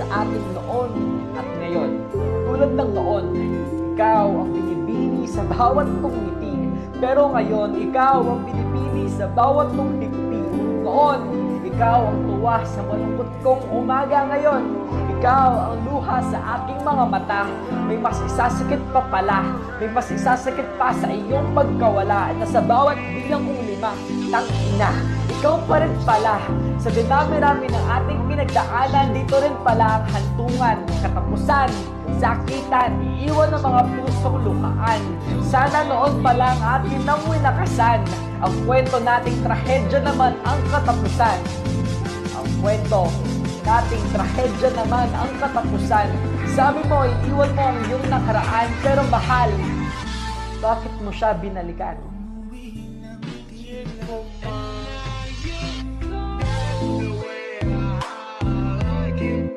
ating noon at ngayon. Tulad ng noon, ikaw ang binibini sa bawat mong ngiti. Pero ngayon, ikaw ang binibini sa bawat mong higpi. Noon, ikaw ang tuwa sa malungkot kong umaga. Ngayon, ikaw ang luha sa aking mga mata. May mas isasakit pa pala. May mas isasakit pa sa iyong pagkawala na sa bawat bilang kong lima. Tangina, ikaw pa rin pala. Sa dinami-rami ng ating pinagdaanan, dito rin pala ang hantungan, katapusan, sakitan, iiwan ng mga pusong lukaan. Sana noon pa lang atin nang winakasan. Ang kwento nating trahedya naman ang katapusan. Ang kwento nating trahedya naman ang katapusan. Sabi mo, iiwan mo ang iyong nakaraan, pero mahal, bakit mo siya binalikan?